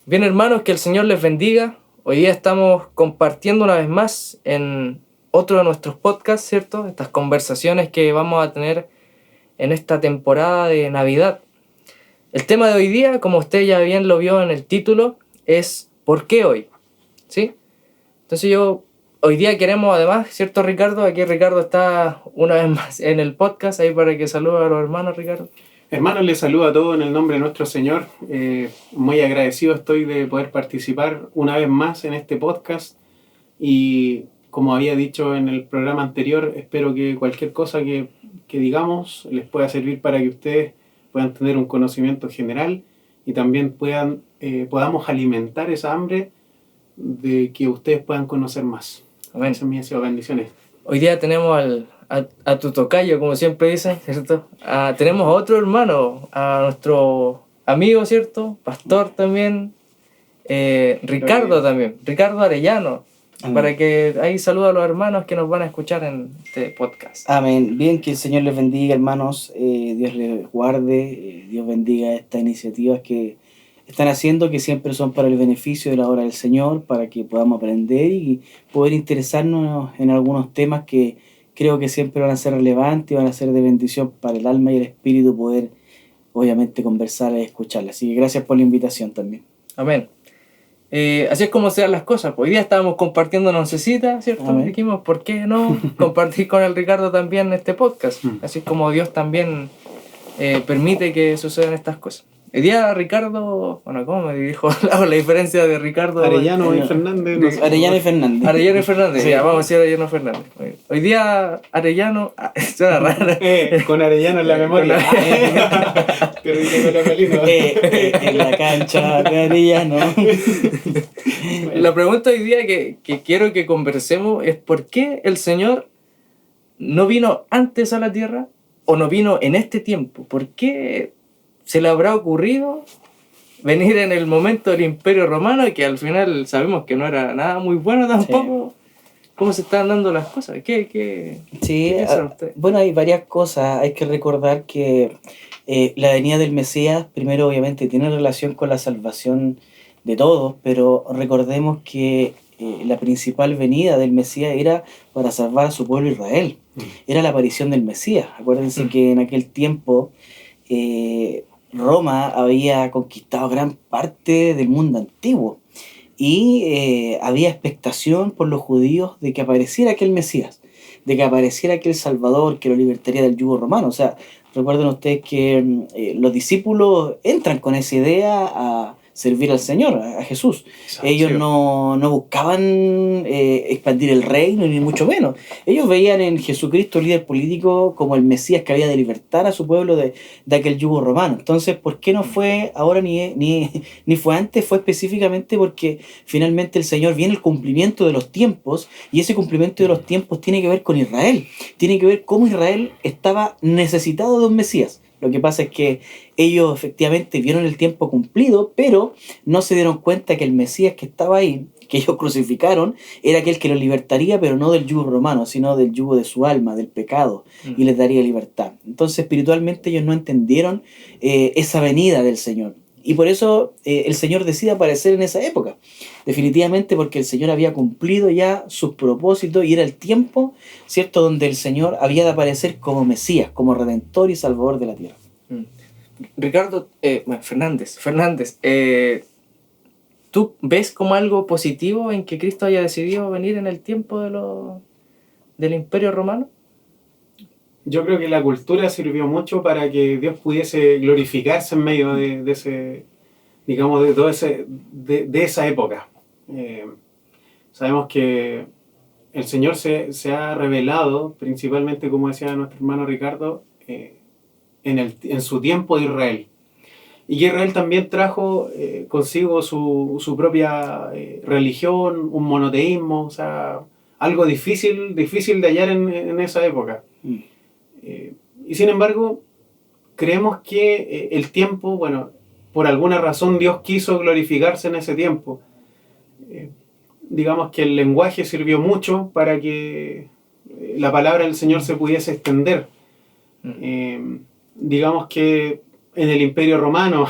Bien, hermanos, que el Señor les bendiga. Hoy día estamos compartiendo una vez más en otro de nuestros podcasts, ¿cierto? Estas conversaciones que vamos a tener en esta temporada de Navidad. El tema de hoy día, como usted ya bien lo vio en el título, es ¿por qué hoy? ¿Sí? Entonces hoy día queremos además, ¿cierto, Ricardo? Aquí Ricardo está una vez más en el podcast, ahí para que salude a los hermanos, Ricardo. Hermanos, les saludo a todos en el nombre de nuestro Señor. Muy agradecido estoy de poder participar una vez más en este podcast. Y como había dicho en el programa anterior, espero que cualquier cosa que digamos les pueda servir para que ustedes puedan tener un conocimiento general y también podamos alimentar esa hambre de que ustedes puedan conocer más. Amén. Ese es mi deseo. Bendiciones. Hoy día tenemos a tu tocayo, como siempre dicen, ¿cierto? Tenemos a otro hermano, a nuestro amigo, ¿cierto? Pastor también, Ricardo también, Ricardo Arellano. Amén. Para que ahí saluda a los hermanos que nos van a escuchar en este podcast. Amén. Bien, que el Señor les bendiga, hermanos. Dios les guarde. Dios bendiga estas iniciativas que están haciendo, que siempre son para el beneficio de la obra del Señor, para que podamos aprender y poder interesarnos en algunos temas que creo que siempre van a ser relevantes y van a ser de bendición para el alma y el espíritu, poder obviamente conversar y escucharlas. Así que gracias por la invitación también. Amén. Así es como se dan las cosas. Hoy día estábamos compartiendo Noncecita, ¿cierto? Amén. Dijimos, ¿por qué no compartir con el Ricardo también este podcast? Así es como Dios también permite que sucedan estas cosas. Hoy día Ricardo, bueno, ¿cómo me dijo la diferencia de Ricardo? Arellano y Fernández. No sé. Arellano y Fernández. Arellano y Fernández, sí. Ya, vamos a decir Arellano Fernández. Hoy día Arellano, suena raro. Con Arellano en la memoria. En la cancha de Arellano. La pregunta hoy día que quiero que conversemos es ¿por qué el Señor no vino antes a la tierra o no vino en este tiempo? ¿Por qué se le habrá ocurrido venir en el momento del Imperio Romano y que al final sabemos que no era nada muy bueno tampoco? Sí. ¿Cómo se están dando las cosas? Sí, ¿qué piensan ustedes? Bueno, hay varias cosas. Hay que recordar que la venida del Mesías, primero obviamente tiene relación con la salvación de todos, pero recordemos que la principal venida del Mesías era para salvar a su pueblo Israel. Era la aparición del Mesías. Acuérdense que en aquel tiempo Roma había conquistado gran parte del mundo antiguo y había expectación por los judíos de que apareciera aquel Mesías, de que apareciera aquel Salvador que lo libertaría del yugo romano. O sea, recuerden ustedes que los discípulos entran con esa idea a servir al Señor, a Jesús. Exacto. Ellos no buscaban expandir el reino, ni mucho menos. Ellos veían en Jesucristo, líder político, como el Mesías que había de libertar a su pueblo de aquel yugo romano. Entonces, ¿por qué no fue ahora ni fue antes? Fue específicamente porque finalmente el Señor viene el cumplimiento de los tiempos, y ese cumplimiento de los tiempos tiene que ver con Israel. Tiene que ver cómo Israel estaba necesitado de un Mesías. Lo que pasa es que ellos efectivamente vieron el tiempo cumplido, pero no se dieron cuenta que el Mesías que estaba ahí, que ellos crucificaron, era aquel que los libertaría, pero no del yugo romano, sino del yugo de su alma, del pecado, y les daría libertad. Entonces, espiritualmente ellos no entendieron esa venida del Señor. Y por eso el Señor decide aparecer en esa época. Definitivamente porque el Señor había cumplido ya sus propósitos y era el tiempo, ¿cierto?, donde el Señor había de aparecer como Mesías, como Redentor y Salvador de la tierra. Ricardo, Fernández, ¿tú ves como algo positivo en que Cristo haya decidido venir en el tiempo del Imperio Romano? Yo creo que la cultura sirvió mucho para que Dios pudiese glorificarse en medio de ese, digamos, de todo de esa época. Sabemos que el Señor se ha revelado, principalmente, como decía nuestro hermano Ricardo, en su tiempo de Israel. Y que Israel también trajo consigo su propia religión, un monoteísmo, o sea, algo difícil de hallar en esa época. Y sin embargo, creemos que el tiempo, bueno, por alguna razón Dios quiso glorificarse en ese tiempo. Digamos que el lenguaje sirvió mucho para que la palabra del Señor se pudiese extender. Digamos que en el Imperio Romano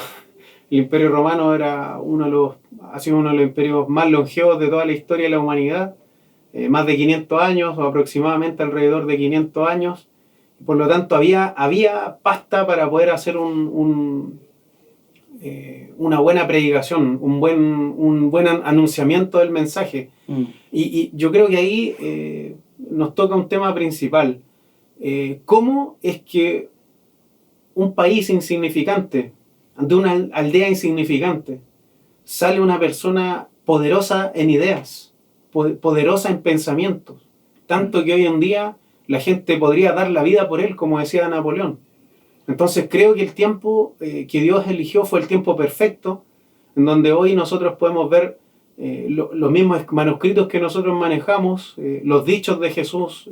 era uno ha sido uno de los imperios más longevos de toda la historia de la humanidad, más de 500 años o aproximadamente alrededor de 500 años. Por lo tanto, había pasta para poder hacer una buena predicación, un buen anunciamiento del mensaje. Y yo creo que ahí nos toca un tema principal. ¿Cómo es que un país insignificante, de una aldea insignificante, sale una persona poderosa en ideas, poderosa en pensamientos? Tanto que hoy en día la gente podría dar la vida por él, como decía Napoleón. Entonces creo que el tiempo que Dios eligió fue el tiempo perfecto, en donde hoy nosotros podemos ver los mismos manuscritos que nosotros manejamos, los dichos de Jesús,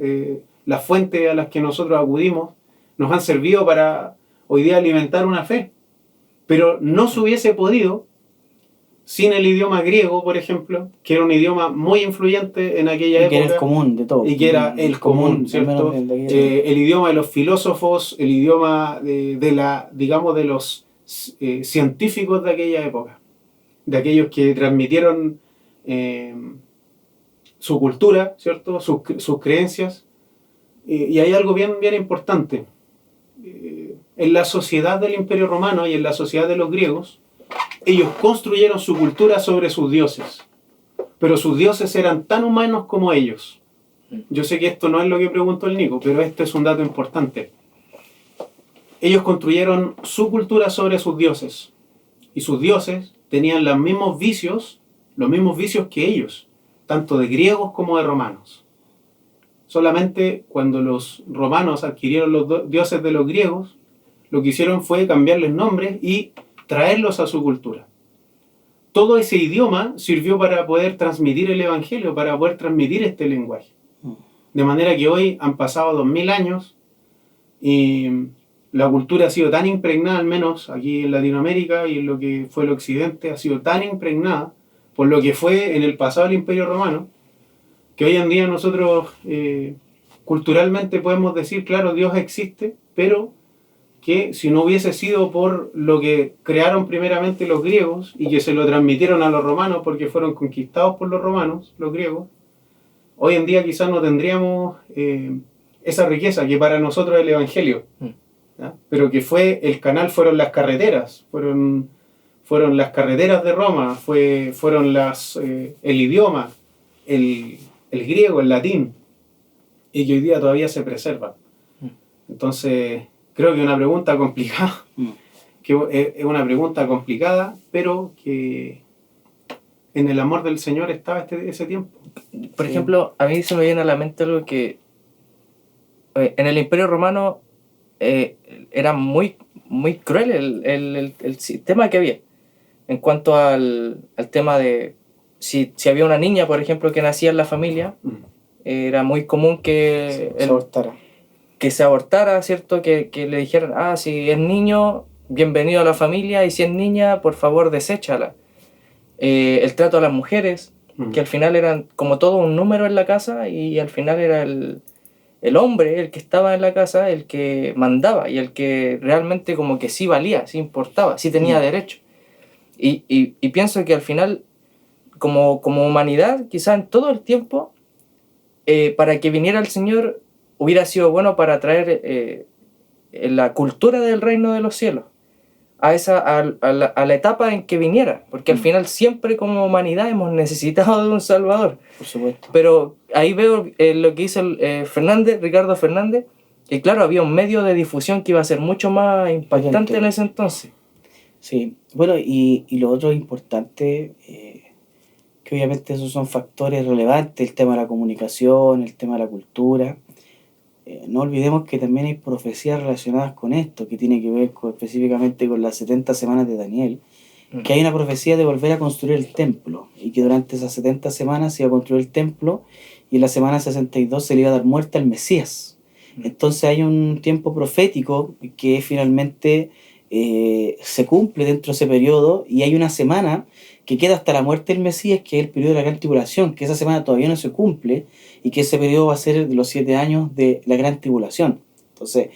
las fuentes a las que nosotros acudimos, nos han servido para hoy día alimentar una fe. Pero no se hubiese podido sin el idioma griego, por ejemplo, que era un idioma muy influyente en aquella época. Y que era el común de todo. Y que era el común, ¿cierto? El idioma de los filósofos, el idioma de los científicos de aquella época, de aquellos que transmitieron su cultura, ¿cierto? Sus creencias. Y hay algo bien importante. En la sociedad del Imperio Romano y en la sociedad de los griegos, ellos construyeron su cultura sobre sus dioses, pero sus dioses eran tan humanos como ellos. Yo sé que esto no es lo que preguntó el Nico, pero este es un dato importante. Ellos construyeron su cultura sobre sus dioses, y sus dioses tenían los mismos vicios que ellos, tanto de griegos como de romanos. Solamente cuando los romanos adquirieron los dioses de los griegos, lo que hicieron fue cambiarles nombres y traerlos a su cultura. Todo ese idioma sirvió para poder transmitir el evangelio, para poder transmitir este lenguaje. De manera que hoy han pasado 2000 años y la cultura ha sido tan impregnada, al menos aquí en Latinoamérica y en lo que fue el occidente, ha sido tan impregnada por lo que fue en el pasado el Imperio Romano, que hoy en día nosotros culturalmente podemos decir, claro, Dios existe, pero que si no hubiese sido por lo que crearon primeramente los griegos y que se lo transmitieron a los romanos porque fueron conquistados por los romanos, los griegos, hoy en día quizás no tendríamos esa riqueza que para nosotros es el Evangelio, ¿ya? Pero que fue el canal, fueron las carreteras, fueron las carreteras de Roma, fueron el idioma, el griego, el latín, y que hoy día todavía se preserva. Entonces creo que es una pregunta complicada, es una pregunta complicada, pero que en el amor del Señor estaba ese tiempo. Por ejemplo, a mí se me viene a la mente algo que en el Imperio Romano era muy, muy cruel el sistema que había en cuanto al tema de si había una niña, por ejemplo, que nacía en la familia, era muy común que se abortara, ¿cierto? Que le dijeran, si es niño, bienvenido a la familia, y si es niña, por favor, deséchala. El trato a las mujeres, que al final eran como todo un número en la casa, y al final era el hombre, el que estaba en la casa, el que mandaba, y el que realmente como que sí valía, sí importaba, sí tenía derecho. Y pienso que al final, como humanidad, quizás en todo el tiempo, para que viniera el Señor, hubiera sido bueno para traer la cultura del reino de los cielos a la etapa en que viniera, porque al final siempre como humanidad hemos necesitado de un Salvador. Por supuesto. Pero ahí veo lo que dice Ricardo Fernández, que claro, había un medio de difusión que iba a ser mucho más impactante en ese entonces. Sí, bueno, y lo otro importante, que obviamente esos son factores relevantes, el tema de la comunicación, el tema de la cultura. No olvidemos que también hay profecías relacionadas con esto, que tiene que ver específicamente con las 70 semanas de Daniel, que hay una profecía de volver a construir el templo, y que durante esas 70 semanas se iba a construir el templo, y en la semana 62 se le iba a dar muerte al Mesías. Entonces hay un tiempo profético que finalmente se cumple dentro de ese periodo, y hay una semana que queda hasta la muerte del Mesías, que es el periodo de la gran tribulación, que esa semana todavía no se cumple, y que ese periodo va a ser de los 7 años de la gran tribulación. Entonces,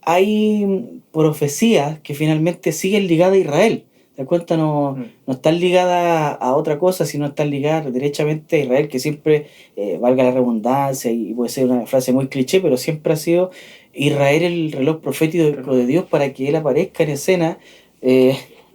hay profecías que finalmente siguen ligadas a Israel. La cuenta no está ligada a otra cosa, sino está ligada derechamente a Israel, que siempre, valga la redundancia, y puede ser una frase muy cliché, pero siempre ha sido Israel el reloj profético de Dios para que Él aparezca en escena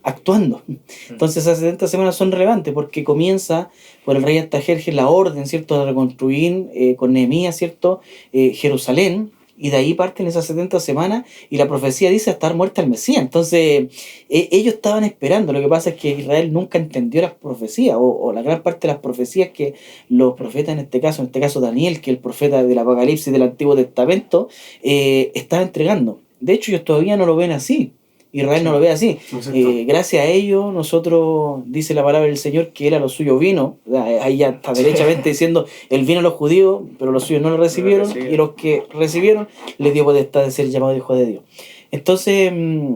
actuando. Entonces esas 70 semanas son relevantes porque comienza por el rey Artajerjes la orden, ¿cierto?, de reconstruir con Nehemías, ¿cierto?, Jerusalén. Y de ahí parten esas 70 semanas y la profecía dice estar muerta el Mesías. Entonces, ellos estaban esperando. Lo que pasa es que Israel nunca entendió las profecías o la gran parte de las profecías que los profetas, en este caso Daniel, que es el profeta del Apocalipsis del Antiguo Testamento, estaba entregando. De hecho, ellos todavía no lo ven así. Israel no lo ve así. Gracias a ellos, nosotros, dice la palabra del Señor, que él a los suyos vino. Ahí ya está derechamente diciendo, él vino a los judíos, pero los suyos no lo recibieron, y los que recibieron les dio potestad de ser llamados hijos de Dios. Entonces,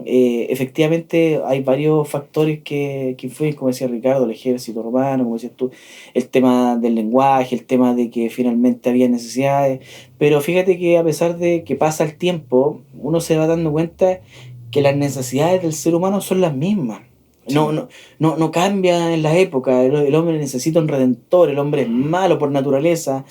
efectivamente, hay varios factores que influyen, como decía Ricardo, el ejército romano, como decías tú, el tema del lenguaje, el tema de que finalmente había necesidades. Pero fíjate que a pesar de que pasa el tiempo, uno se va dando cuenta que las necesidades del ser humano son las mismas. No cambia en la época. El hombre necesita un redentor, el hombre es malo por naturaleza,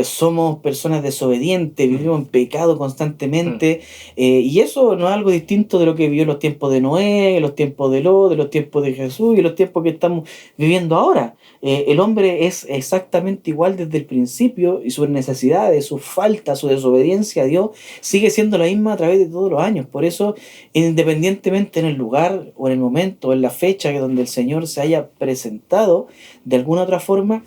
somos personas desobedientes, vivimos en pecado constantemente, y eso no es algo distinto de lo que vivió en los tiempos de Noé, en los tiempos de Lot, de los tiempos de Jesús y en los tiempos que estamos viviendo ahora. El hombre es exactamente igual desde el principio y sus necesidades, su falta, su desobediencia a Dios sigue siendo la misma a través de todos los años. Por eso, independientemente en el lugar o en el momento o en la fecha donde el Señor se haya presentado, de alguna otra forma,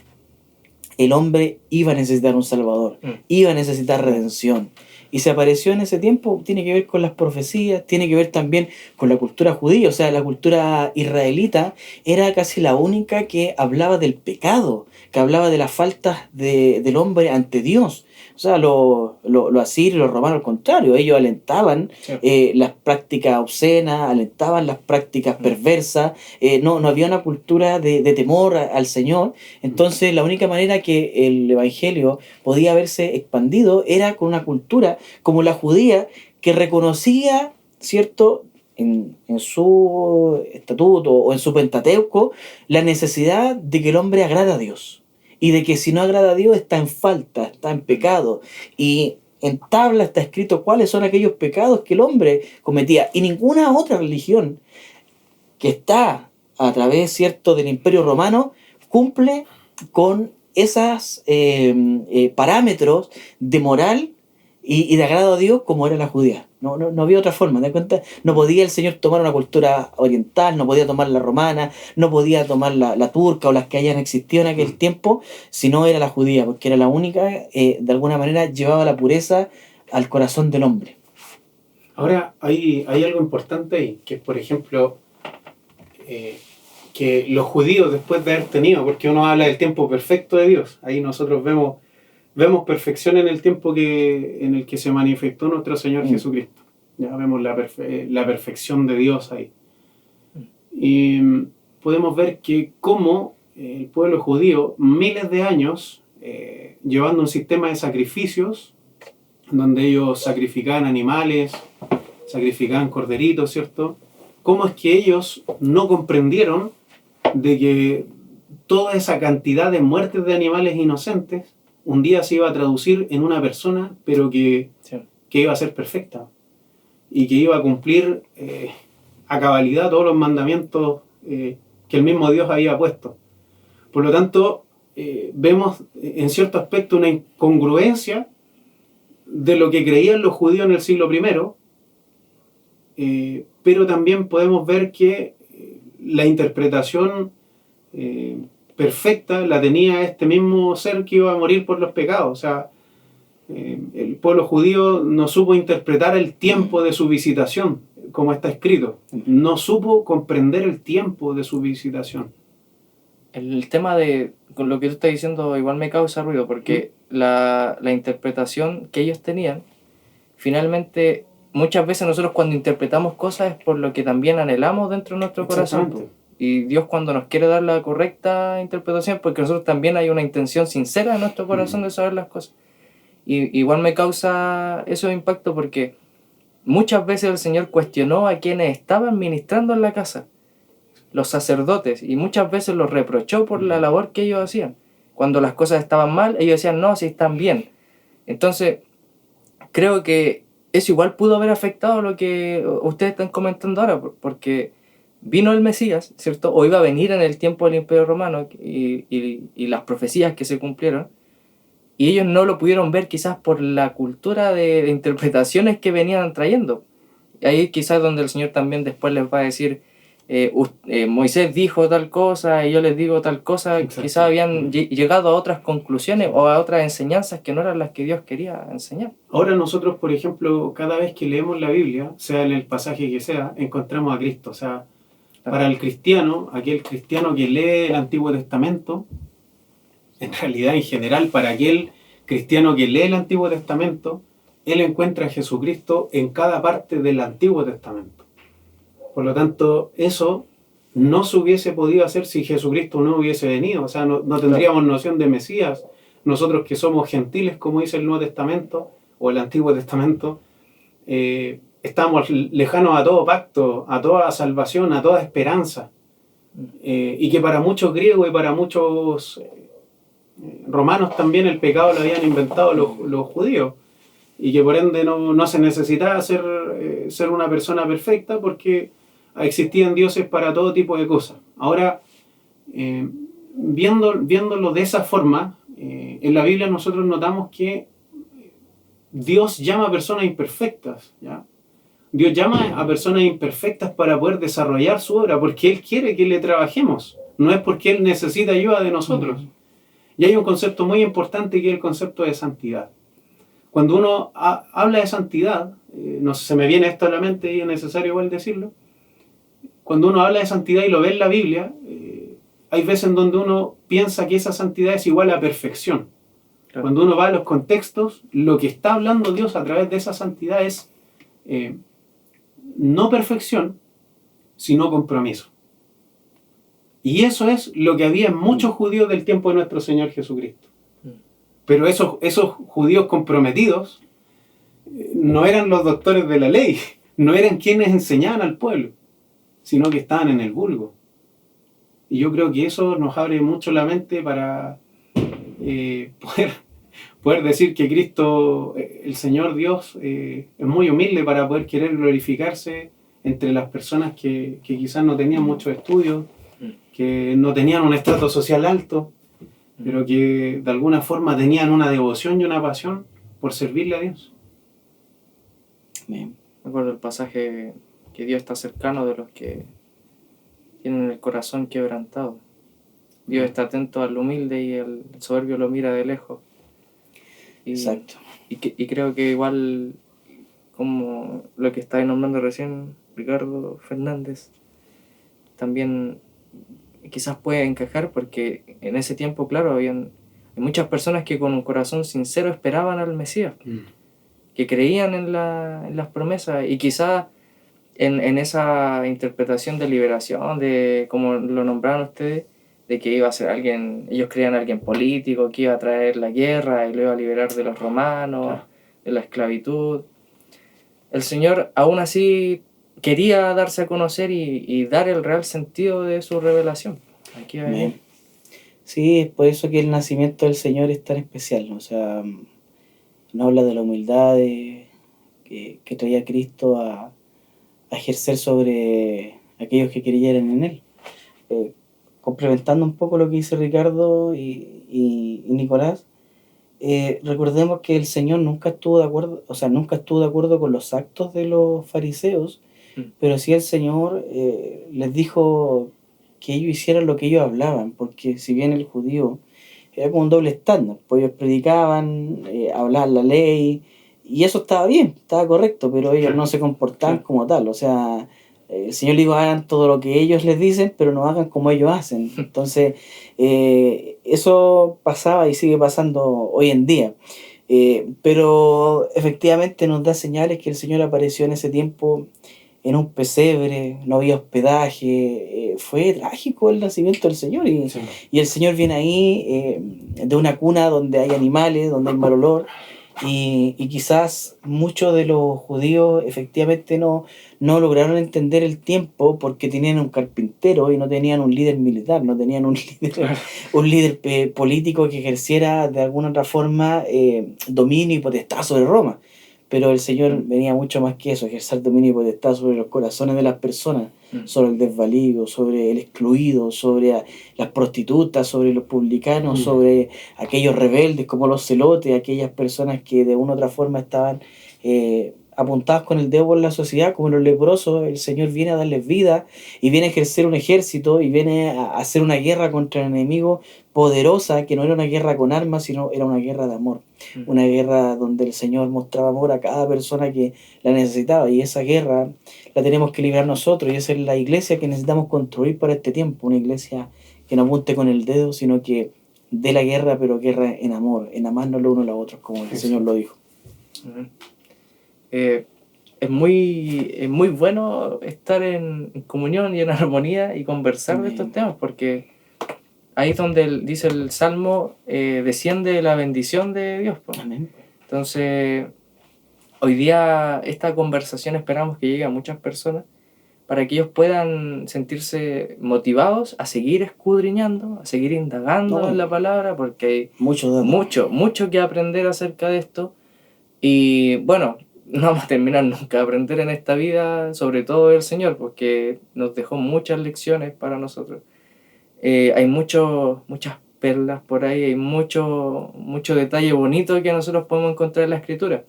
el hombre iba a necesitar un Salvador, iba a necesitar redención. Y se apareció en ese tiempo, tiene que ver con las profecías, tiene que ver también con la cultura judía, o sea, la cultura israelita era casi la única que hablaba del pecado, que hablaba de las faltas del hombre ante Dios. O sea, los asirios y los romanos al contrario, ellos alentaban las prácticas obscenas, alentaban las prácticas perversas, no había una cultura de temor al Señor. Entonces la única manera que el Evangelio podía haberse expandido era con una cultura como la judía que reconocía, ¿cierto?, en su estatuto o en su Pentateuco la necesidad de que el hombre agrade a Dios. Y de que si no agrada a Dios está en falta, está en pecado. Y en tabla está escrito cuáles son aquellos pecados que el hombre cometía. Y ninguna otra religión que está a través, ¿cierto?, del Imperio Romano cumple con esos parámetros de moral y de agrado a Dios como era la judía. No había otra forma, ¿te das cuenta? No podía el Señor tomar una cultura oriental, no podía tomar la romana, no podía tomar la turca o las que hayan existido en aquel tiempo, si no era la judía, porque era la única, de alguna manera llevaba la pureza al corazón del hombre. Ahora, hay algo importante ahí, que es, por ejemplo, que los judíos, después de haber tenido, porque uno habla del tiempo perfecto de Dios, ahí nosotros vemos perfección en el tiempo en el que se manifestó nuestro Señor Jesucristo. Ya vemos la perfección de Dios ahí. Y podemos ver que cómo el pueblo judío, miles de años, llevando un sistema de sacrificios, donde ellos sacrificaban animales, sacrificaban corderitos, ¿cierto? Cómo es que ellos no comprendieron de que toda esa cantidad de muertes de animales inocentes un día se iba a traducir en una persona, pero que iba a ser perfecta y que iba a cumplir a cabalidad todos los mandamientos que el mismo Dios había puesto. Por lo tanto, vemos en cierto aspecto una incongruencia de lo que creían los judíos en el siglo I, pero también podemos ver que la interpretación perfecta la tenía este mismo ser que iba a morir por los pecados. O sea, el pueblo judío no supo interpretar el tiempo de su visitación, como está escrito. No supo comprender el tiempo de su visitación. El tema con lo que tú estás diciendo igual me causa ruido, porque la interpretación que ellos tenían, finalmente, muchas veces nosotros cuando interpretamos cosas es por lo que también anhelamos dentro de nuestro corazón. Y Dios cuando nos quiere dar la correcta interpretación, porque nosotros también hay una intención sincera en nuestro corazón de saber las cosas. Y igual me causa eso impacto porque muchas veces el Señor cuestionó a quienes estaban ministrando en la casa. los sacerdotes, y muchas veces los reprochó por la labor que ellos hacían. Cuando las cosas estaban mal, ellos decían, no, si están bien. Entonces, creo que eso igual pudo haber afectado lo que ustedes están comentando ahora, porque vino el Mesías, ¿cierto? O iba a venir en el tiempo del Imperio Romano y las profecías que se cumplieron, y ellos no lo pudieron ver quizás por la cultura de interpretaciones que venían trayendo. Ahí quizás donde el Señor también después les va a decir, Moisés dijo tal cosa y yo les digo tal cosa. Exacto. Quizás habían llegado a otras conclusiones o a otras enseñanzas que no eran las que Dios quería enseñar. Ahora nosotros, por ejemplo, cada vez que leemos la Biblia, sea en el pasaje que sea, encontramos a Cristo. O sea, para el cristiano, aquel cristiano que lee el Antiguo Testamento, en realidad en general, para aquel cristiano que lee el Antiguo Testamento, él encuentra a Jesucristo en cada parte del Antiguo Testamento. Por lo tanto, eso no se hubiese podido hacer si Jesucristo no hubiese venido. O sea, no tendríamos noción de Mesías. Nosotros que somos gentiles, como dice el Nuevo Testamento o el Antiguo Testamento, estamos lejanos a todo pacto, a toda salvación, a toda esperanza. Y que para muchos griegos y para muchos romanos también el pecado lo habían inventado los judíos. Y que por ende no se necesitaba ser una persona perfecta porque existían dioses para todo tipo de cosas. Ahora, viéndolo de esa forma, en la Biblia nosotros notamos que Dios llama a personas imperfectas, ¿ya? Dios llama a personas imperfectas para poder desarrollar su obra, porque Él quiere que le trabajemos, no es porque Él necesita ayuda de nosotros. Y hay un concepto muy importante que es el concepto de santidad. Cuando uno habla de santidad, no sé, se me viene esto a la mente y es necesario igual decirlo. Cuando uno habla de santidad y lo ve en la Biblia, hay veces en donde uno piensa que esa santidad es igual a perfección. Claro. Cuando uno va a los contextos, lo que está hablando Dios a través de esa santidad es no perfección, sino compromiso. Y eso es lo que había en muchos judíos del tiempo de nuestro Señor Jesucristo. Pero esos judíos comprometidos no eran los doctores de la ley, no eran quienes enseñaban al pueblo, sino que estaban en el vulgo. Y yo creo que eso nos abre mucho la mente para poder decir que Cristo, el Señor Dios, es muy humilde para poder querer glorificarse entre las personas que quizás no tenían muchos estudios, que no tenían un estrato social alto, pero que de alguna forma tenían una devoción y una pasión por servirle a Dios. Bien. Me acuerdo del pasaje que Dios está cercano de los que tienen el corazón quebrantado. Dios está atento al humilde y el soberbio lo mira de lejos. Exacto. Y creo que igual, como lo que estaba nombrando recién Ricardo Fernández, también quizás puede encajar porque en ese tiempo, claro, hay muchas personas que con un corazón sincero esperaban al Mesías, que creían en las promesas, y quizás en esa interpretación de liberación, de como lo nombraron ustedes, de que iba a ser alguien, ellos creían alguien político, que iba a traer la guerra y lo iba a liberar de los romanos, claro, de la esclavitud. El Señor aún así quería darse a conocer y dar el real sentido de su revelación. Aquí hay... Sí, es por eso que el nacimiento del Señor es tan especial, ¿no? O sea, nos habla de la humildad que traía Cristo a ejercer sobre aquellos que creyeran en Él. Complementando un poco lo que dice Ricardo y Nicolás, recordemos que el Señor nunca estuvo de acuerdo con los actos de los fariseos, pero sí el Señor les dijo que ellos hicieran lo que ellos hablaban, porque si bien el judío era como un doble estándar, pues ellos predicaban, hablaban la ley, y eso estaba bien, estaba correcto, pero ellos no se comportaban como tal. O sea, el Señor les dijo, hagan todo lo que ellos les dicen, pero no hagan como ellos hacen. Entonces, eso pasaba y sigue pasando hoy en día. Pero efectivamente nos da señales que el Señor apareció en ese tiempo en un pesebre, no había hospedaje, fue trágico el nacimiento del Señor, y el Señor viene ahí de una cuna donde hay animales, donde hay mal olor, Y quizás muchos de los judíos efectivamente no lograron entender el tiempo porque tenían un carpintero y no tenían un líder militar, no tenían un líder, Claro. un líder político que ejerciera de alguna otra forma dominio y potestad sobre Roma. Pero el Señor venía mucho más que eso, ejercer dominio y potestad sobre los corazones de las personas, sobre el desvalido, sobre el excluido, sobre las prostitutas, sobre los publicanos, sobre aquellos rebeldes como los celotes, aquellas personas que de una u otra forma estaban apuntadas con el dedo en la sociedad, como los leprosos. El Señor viene a darles vida y viene a ejercer un ejército y viene a hacer una guerra contra el enemigo poderosa, que no era una guerra con armas, sino era una guerra de amor. Una guerra donde el Señor mostraba amor a cada persona que la necesitaba, y esa guerra la tenemos que librar nosotros, y esa es la iglesia que necesitamos construir para este tiempo, una iglesia que no apunte con el dedo, sino que dé la guerra, pero guerra en amor, en amarnos los unos a los otros, como el Señor lo dijo. Es muy bueno estar en comunión y en armonía y conversar de estos temas, porque ahí es donde dice el Salmo, desciende la bendición de Dios. Amén. Entonces, hoy día esta conversación esperamos que llegue a muchas personas para que ellos puedan sentirse motivados a seguir escudriñando, a seguir indagando en la palabra, porque hay mucho que aprender acerca de esto. Y bueno, no vamos a terminar nunca de aprender en esta vida, sobre todo el Señor, porque nos dejó muchas lecciones para nosotros. Hay muchas perlas por ahí, hay mucho detalle bonito que nosotros podemos encontrar en la Escritura.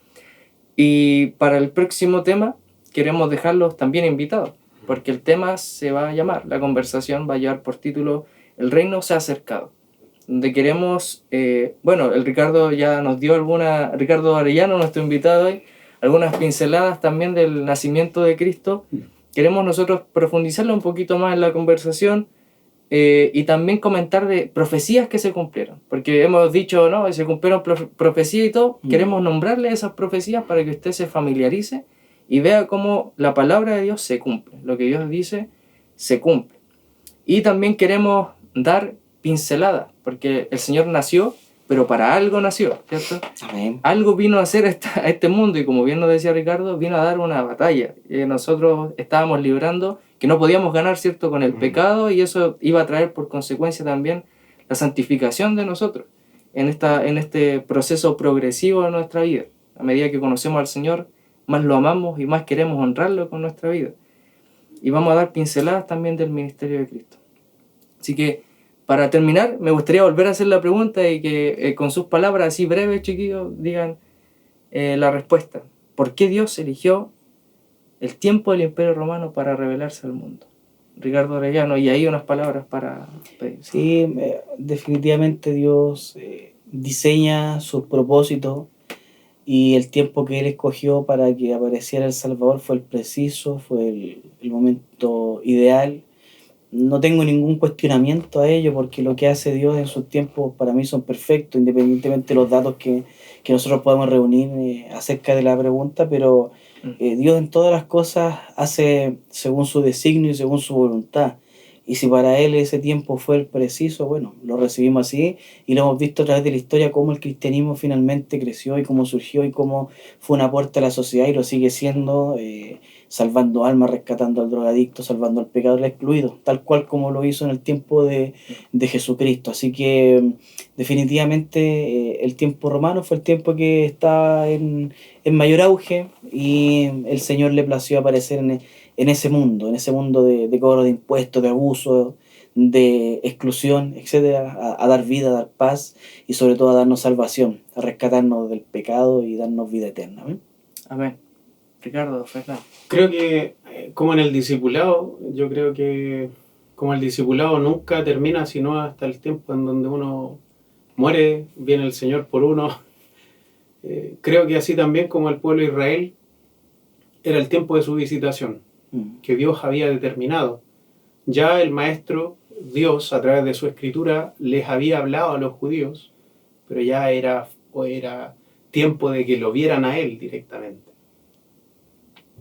Y para el próximo tema queremos dejarlos también invitados, porque el tema se va a llamar, la conversación va a llevar por título El reino se ha acercado, donde queremos, el Ricardo ya nos dio Ricardo Arellano, nuestro invitado hoy, algunas pinceladas también del nacimiento de Cristo. Queremos nosotros profundizarlo un poquito más en la conversación, y también comentar de profecías que se cumplieron, porque hemos dicho, ¿no?, se cumplieron profecías y todo. Queremos nombrarle esas profecías para que usted se familiarice y vea cómo la palabra de Dios se cumple, lo que Dios dice se cumple. Y también queremos dar pinceladas, porque el Señor nació, pero para algo nació, ¿cierto? Amén. Algo vino a hacer a este mundo, y como bien nos decía Ricardo, vino a dar una batalla. Nosotros estábamos librando, que no podíamos ganar, ¿cierto?, con el pecado, y eso iba a traer por consecuencia también la santificación de nosotros en este proceso progresivo de nuestra vida. A medida que conocemos al Señor, más lo amamos y más queremos honrarlo con nuestra vida. Y vamos a dar pinceladas también del ministerio de Cristo. Así que, para terminar, me gustaría volver a hacer la pregunta y que con sus palabras así breves, chiquillos, digan la respuesta. ¿Por qué Dios eligió el tiempo del Imperio Romano para revelarse al mundo? Ricardo Arellano, y ahí unas palabras para pedir. Sí, definitivamente Dios diseña sus propósitos, y el tiempo que Él escogió para que apareciera el Salvador fue el preciso, fue el momento ideal. No tengo ningún cuestionamiento a ello, porque lo que hace Dios en sus tiempos para mí son perfectos, independientemente de los datos que nosotros podemos reunir acerca de la pregunta, pero Dios en todas las cosas hace según su designio y según su voluntad. Y si para Él ese tiempo fue el preciso, bueno, lo recibimos así, y lo hemos visto a través de la historia, cómo el cristianismo finalmente creció y cómo surgió y cómo fue un aporte a la sociedad, y lo sigue siendo, salvando almas, rescatando al drogadicto, salvando al pecador, al excluido, tal cual como lo hizo en el tiempo de Jesucristo. Así que definitivamente el tiempo romano fue el tiempo que estaba en mayor auge, y el Señor le plació aparecer en ese mundo de cobro de impuestos, de abuso, de exclusión, etcétera, a dar vida, a dar paz, y sobre todo a darnos salvación, a rescatarnos del pecado y darnos vida eterna. ¿Amén? Amén. Ricardo, Fernando. Creo que como en el discipulado, yo creo que como el discipulado nunca termina sino hasta el tiempo en donde uno muere, viene el Señor por uno. Creo que así también como el pueblo de Israel era el tiempo de su visitación, que Dios había determinado. Ya el Maestro, Dios, a través de su Escritura, les había hablado a los judíos, pero ya era tiempo de que lo vieran a Él directamente.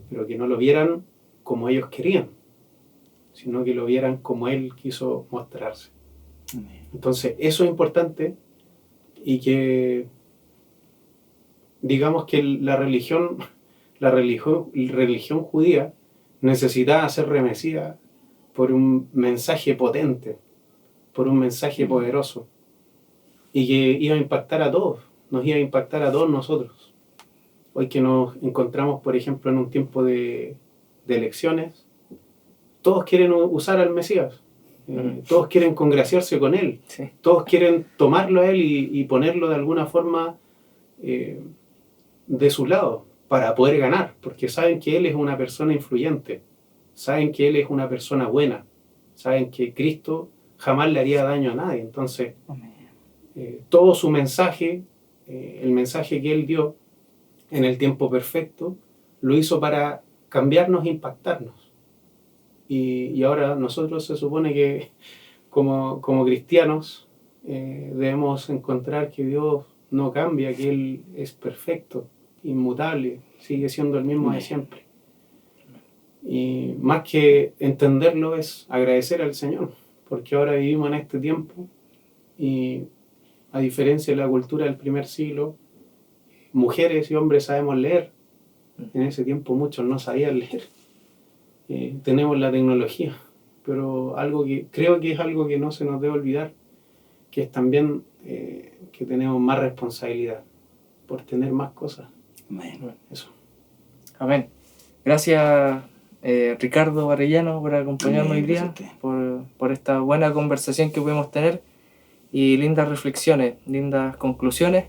Pero que no lo vieran como ellos querían, sino que lo vieran como Él quiso mostrarse. Entonces, eso es importante, y que digamos que la religión judía necesitaba ser remecida por un mensaje potente, por un mensaje poderoso, y que iba a impactar a todos, nos iba a impactar a todos nosotros. Hoy que nos encontramos, por ejemplo, en un tiempo de elecciones, todos quieren usar al Mesías, todos quieren congraciarse con él, Sí. todos quieren tomarlo a él y ponerlo de alguna forma de su lado para poder ganar, porque saben que él es una persona influyente, saben que él es una persona buena, saben que Cristo jamás le haría daño a nadie. Entonces, todo su mensaje, el mensaje que él dio en el tiempo perfecto, lo hizo para cambiarnos e impactarnos. Y ahora nosotros se supone que como cristianos debemos encontrar que Dios no cambia, que Él es perfecto, inmutable, sigue siendo el mismo de siempre. Y más que entenderlo es agradecer al Señor, porque ahora vivimos en este tiempo y a diferencia de la cultura del primer siglo, mujeres y hombres sabemos leer. En ese tiempo muchos no sabían leer. Tenemos la tecnología, pero creo que es algo que no se nos debe olvidar, que es también que tenemos más responsabilidad por tener más cosas. Amén. Eso. Amén. Gracias, Ricardo Arellano, por acompañarnos hoy día, por esta buena conversación que pudimos tener y lindas reflexiones, lindas conclusiones.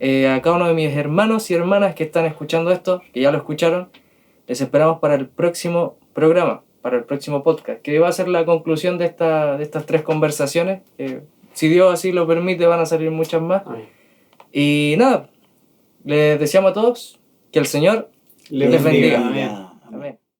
A cada uno de mis hermanos y hermanas que están escuchando esto, que ya lo escucharon, les esperamos para el próximo programa, para el próximo podcast, que va a ser la conclusión de estas 3 conversaciones. Si Dios así lo permite, van a salir muchas más. Amén. Y nada, les deseamos a todos que el Señor les bendiga. Amén. Amén.